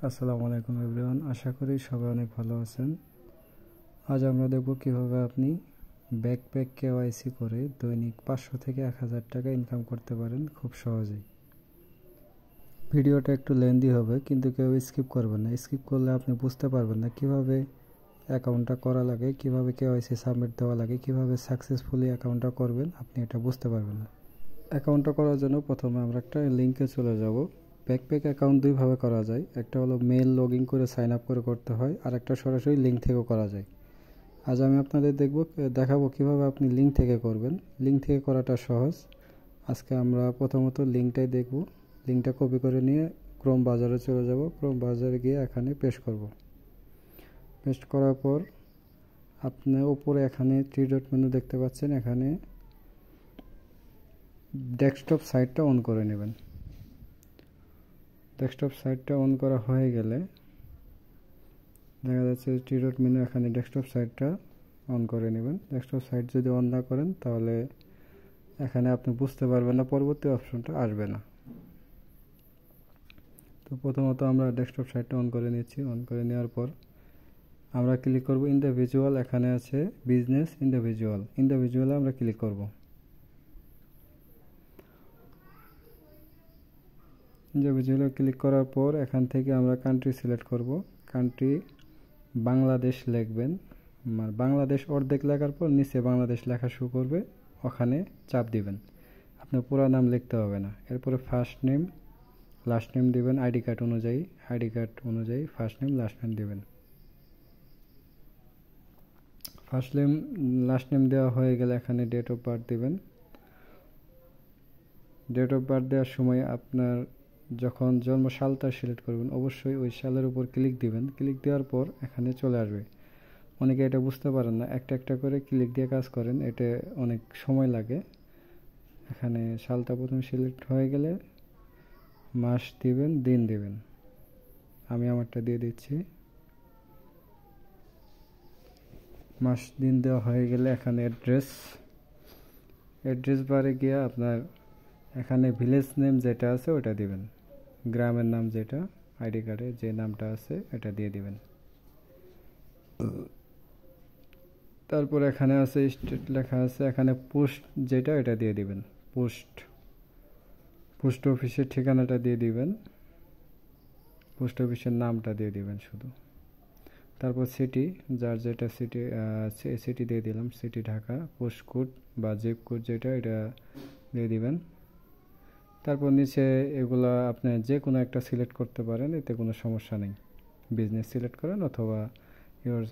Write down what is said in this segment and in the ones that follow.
আসসালামু আলাইকুম এভরিওয়ান, আশা করি সবাই অনেক ভালো আছেন। আজ আমরা দেখব কিভাবে আপনি ব্যাকপ্যাক কেওয়াইসি করে দৈনিক 500 থেকে 1000 টাকা ইনকাম করতে পারেন খুব সহজেই। ভিডিওটা একটু লেন্দি হবে, কিন্তু কেউ স্কিপ করবেন না। স্কিপ করলে আপনি বুঝতে পারবেন না কিভাবে অ্যাকাউন্টটা করা লাগে, কিভাবে কেওয়াইসি সাবমিট দেওয়া লাগে, কিভাবে সাকসেসফুলি অ্যাকাউন্টটা করবেন, আপনি এটা বুঝতে পারবেন না। অ্যাকাউন্টটা করার জন্য প্রথমে আমরা একটা লিঙ্কে চলে যাব। ব্যাকপ্যাক অ্যাকাউন্ট দুইভাবে করা যায়, একটা হলো মেল লগ ইন করে সাইন আপ করে করতে হয়, আর একটা সরাসরি লিঙ্ক থেকেও করা যায়। আজ আমি আপনাদের দেখাবো কিভাবে আপনি লিঙ্ক থেকে করবেন। লিঙ্ক থেকে করাটা সহজ। আজকে আমরা প্রথমত লিঙ্কটাই দেখব। লিঙ্কটা কপি করে নিয়ে ক্রোম বাজারে চলে যাব। ক্রোম বাজারে গিয়ে এখানে পেস্ট করব। পেস্ট করার পর আপনি উপরে এখানে 3 ডট মেনু দেখতে পাচ্ছেন, এখানে ডেস্কটপ সাইটটা অন করে নেবেন। ডেস্কটপ সাইটটা অন করা হয়ে গেলে দেখা যাচ্ছে 3 ডট মেনু, এখানে ডেস্কটপ সাইটটা অন করে নেবেন। ডেস্কটপ সাইট যদি অন না করেন তাহলে এখানে আপনি বুঝতে পারবেন না, পরবর্তী অপশনটা আসবে না। তো প্রথমত আমরা ডেস্কটপ সাইটটা অন করে নিচ্ছি। অন করে নেওয়ার পর আমরা ক্লিক করব ইন্ডিভিজুয়াল। এখানে আছে বিজনেস ইন্ডিভিজুয়াল। ইন্ডিভিজুয়ালে আমরা ক্লিক করব। ইন্ডিভিজুয়ালে ক্লিক করার পর এখান থেকে আমরা কান্ট্রি সিলেক্ট করব। কান্ট্রি বাংলাদেশ লিখবেন। বাংলাদেশ অর্ধেক লেখার পর নিচে বাংলাদেশ লেখা শুরু করবে, ওখানে চাপ দিবেন। আপনার পুরো নাম লিখতে হবে না। এরপরে ফার্স্ট নেম লাস্ট নেম দিবেন, আইডি কার্ড অনুযায়ী ফার্স্ট নেম লাস্ট নেম দিবেন। ফার্স্ট নেম লাস্ট নেম দেওয়া হয়ে গেলে এখানে ডেট অফ বার্থ দিবেন। ডেট অফ বার্থ দেওয়ার সময় আপনার যখন জন্ম সালটা সিলেক্ট করবেন, অবশ্যই ওই সালের উপর ক্লিক দিবেন। ক্লিক দেওয়ার পর এখানে চলে আসবে। অনেকে এটা বুঝতে পারেন না, একটা একটা করে ক্লিক দিয়ে কাজ করেন, এটা অনেক সময় লাগে। এখানে সালটা প্রথমে সিলেক্ট হয়ে গেলে মাস দিবেন, দিন দিবেন। আমি আমারটা দিয়ে দিচ্ছি। মাস দিন দেওয়া হয়ে গেলে এখানে অ্যাড্রেস বারে গিয়ে আপনার এখানে ভিলেজ নেম যেটা আছে ওটা দিবেন। গ্রামের নাম যেটা আইডি কার্ডে যে নামটা আছে এটা দিয়ে দিবেন। তারপর এখানে আছে স্টেট লেখা আছে, এখানে পোস্ট যেটা এটা দিয়ে দিবেন। পোস্ট অফিসের ঠিকানাটা দিয়ে দিবেন। পোস্ট অফিসের নামটা দিয়ে দিবেন শুধু। তারপর সিটি, যার যেটা সিটি দিয়ে দিলাম, সিটি ঢাকা। পোস্ট কোড বা জিপ কোড যেটা এটা দিয়ে দিবেন। তারপর নিচে এগুলা আপনি যে কোনো একটা সিলেক্ট করতে পারেন, এতে কোনো সমস্যা নেই। বিজনেস সিলেক্ট করেন অথবা ইওর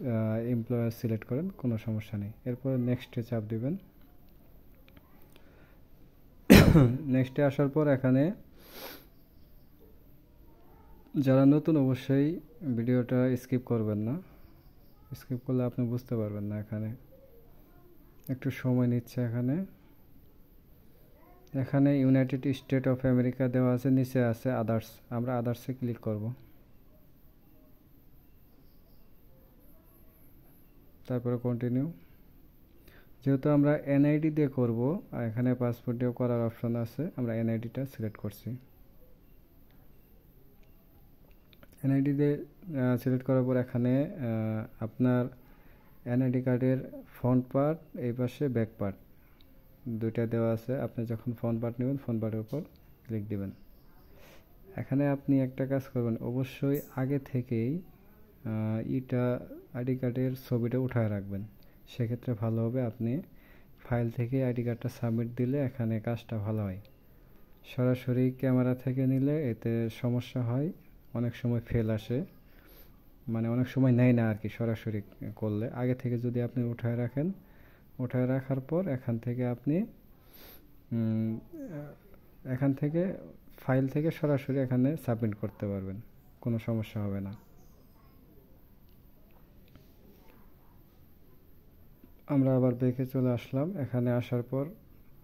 এমপ্লয়ার সিলেক্ট করেন, কোনো সমস্যা নেই। এরপর নেক্সটে চাপ দিবেন। নেক্সটে আসার পর এখানে যারা নতুন অবশ্যই ভিডিওটা স্কিপ করবেন না। স্কিপ করলে আপনি বুঝতে পারবেন না। এখানে একটু সময় নিচ্ছে। এখানে ইউনাইটেড স্টেট অফ আমেরিকা দেওয়া আছে, নিচে আছে আদার্স। আমরা আদার্সে ক্লিক করব। তারপরে কন্টিনিউ। যেহেতু আমরা এনআইডি দিয়ে করব, এখানে পাসপোর্ট দিয়েও করার অপশন আছে, আমরা এনআইডিটা সিলেক্ট করছি। এনআইডি দিয়ে সিলেক্ট করার পর এখানে আপনার এনআইডি কার্ডের ফ্রন্ট পার্ট, এই পাশে ব্যাক পার্ট দুইটা দেওয়া আছে। আপনি যখন ফ্রন্ট পার্ট নেবেন, ফ্রন্ট পার্টের উপর ক্লিক দিবেন। এখানে আপনি একটা কাজ করবেন, অবশ্যই আগে থেকেই আইডি কার্ডের ছবিটা উঠায় রাখবেন। সেক্ষেত্রে ভালো হবে। আপনি ফাইল থেকে আইডি কার্ডটা সাবমিট দিলে এখানে কাজটা ভালো হয়। সরাসরি ক্যামেরা থেকে নিলে এতে সমস্যা হয়, অনেক সময় ফেল আসে, মানে অনেক সময় নেয় না আর কি। সরাসরি করলে আগে থেকে যদি আপনি উঠায় রাখেন, উঠায় রাখার পর এখান থেকে ফাইল থেকে সরাসরি এখানে সাবমিট করতে পারবেন, কোনো সমস্যা হবে না। আমরা আবার ব্যাকে চলে আসলাম। এখানে আসার পর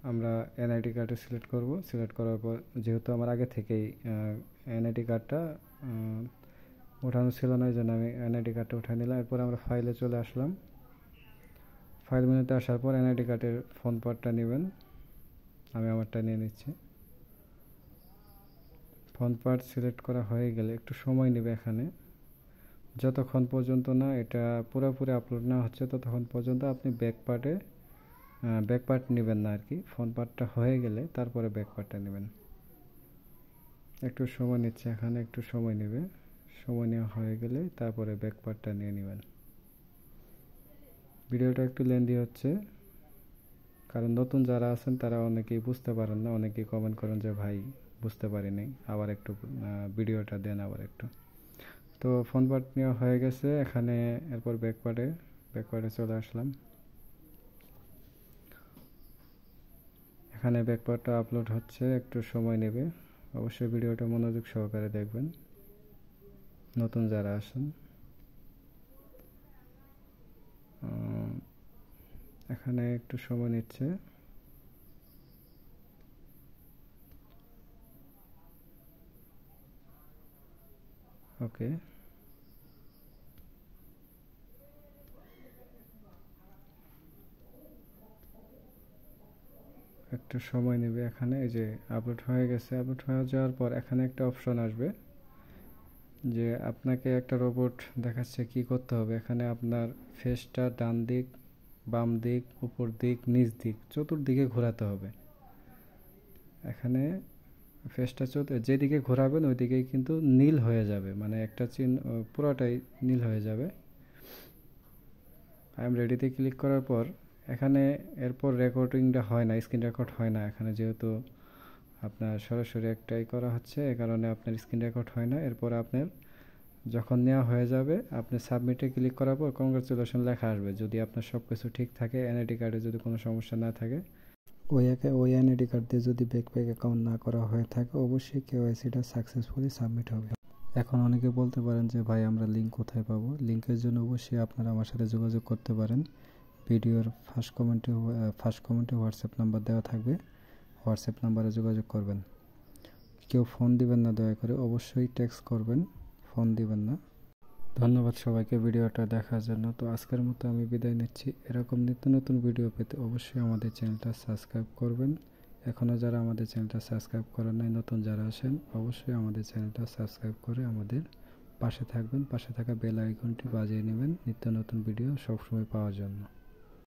আমরা এনআইডি কার্ডে সিলেক্ট করব। সিলেক্ট করার পর যেহেতু আমার আগে থেকেই এনআইডি কার্ডটা ওঠানো ছিল না, এই জন্য আমি এনআইডি কার্ডটা উঠাই নিলাম। এরপর আমরা ফাইলে চলে আসলাম। ফাইল মেনুতে আসার পর এনআইডি কার্ডের ফ্রন্ট পার্টটা নেবেন। আমি আমারটা নিয়ে নিচ্ছি। ফ্রন্ট পার্ট সিলেক্ট করা হয়ে গেলে একটু সময় নেবে এখানে, যতক্ষণ পর্যন্ত না এটা পুরোপুরি আপলোড না হচ্ছে ততক্ষণ পর্যন্ত আপনি ব্যাক পার্ট নেবেন না আর কি। ফ্রন্ট পার্টটা হয়ে গেলে তারপরে ব্যাক পার্টটা নেবেন। একটু সময় নিচ্ছে এখানে, একটু সময় নেবে, সময় নেওয়া হয়ে গেলে তারপরে ব্যাক পার্টটা নিয়ে নেবেন। ভিডিওটা একটু লেন্দি হচ্ছে কারণ নতুন যারা আছেন তারা অনেকেই বুঝতে পারেন না, অনেকেই কমেন্ট করেন যে ভাই বুঝতে পারিনি, আবার একটু ভিডিওটা দেন আবার একটু। তো ফ্রন্ট পার্ট নেওয়া হয়ে গেছে এখানে, এরপর ব্যাক পার্টে চলে আসলাম। এখানে ব্যাক পার্টটা আপলোড হচ্ছে, একটু সময় নেবে, অবশ্যই ভিডিওটা মনোযোগ সহকারে দেখবেন নতুন যারা আছেন। এখানে একটু সময় নিচ্ছে। ওকে, একটু সময় নেবে এখানে। এই যে আপলোড হয়ে গেছে, আপলোড হয়ে যাওয়ার পর এখানে একটা অপশন আসবে যে আপনাকে একটা রোবট দেখাচ্ছে কি করতে হবে। এখানে আপনার ফেসটা ডান দিক, বাম দিক, উপর দিক, নিচ দিক চতুর্দিকে ঘোরাতে হবে। এখানে ফেসটা যেদিকে ঘোরাবেন ওই দিকেই কিন্তু নীল হয়ে যাবে, মানে একটা চিহ্ন পুরোটাই নীল হয়ে যাবে। আই এম রেডিতে ক্লিক করার পর এখানে এরপর রেকর্ডিংটা হয় না, স্ক্রিন রেকর্ড হয় না এখানে, যেহেতু আপনার সরাসরি একটাই করা হচ্ছে এ কারণে আপনার স্ক্রিন রেকর্ড হয় না। এরপর আপনার যখন নেওয়া হয়ে যাবে আপনি সাবমিটে ক্লিক করার পর কংগ্রাচুলেশন লেখা আসবে। যদি আপনার সব কিছু ঠিক থাকে, এনআইডি কার্ডে যদি কোনো সমস্যা না থাকে, ওই এনআইডি কার্ড দিয়ে যদি ব্যাকপ্যাক অ্যাকাউন্ট না করা হয়ে থাকে অবশ্যই কেওয়াইসিটা সাকসেসফুলি সাবমিট হবে। এখন অনেকে বলতে পারেন যে ভাই আমরা লিঙ্ক কোথায় পাবো? লিঙ্কের জন্য অবশ্যই আপনারা আমার সাথে যোগাযোগ করতে পারেন। ভিডিওর ফার্স্ট কমেন্টে হোয়াটসঅ্যাপ নাম্বার দেওয়া থাকবে, হোয়াটসঅ্যাপ নাম্বারে যোগাযোগ করবেন। কেউ ফোন দিবেন না, দয়া করে অবশ্যই টেক্সট করবেন, ফোন দিবেন না। ধন্যবাদ সবাইকে ভিডিওটা দেখার জন্য। তো আজকের মতো আমি বিদায় নিচ্ছি। এরকম নিত্য নতুন ভিডিও পেতে অবশ্যই আমাদের চ্যানেলটা সাবস্ক্রাইব করবেন। এখনও যারা আমাদের চ্যানেলটা সাবস্ক্রাইব করেন নাই, নতুন যারা আছেন অবশ্যই আমাদের চ্যানেলটা সাবস্ক্রাইব করে আমাদের পাশে থাকবেন। পাশে থাকা বেল আইকনটি বাজিয়ে নেবেন নিত্য নতুন ভিডিও সবসময় পাওয়ার জন্য।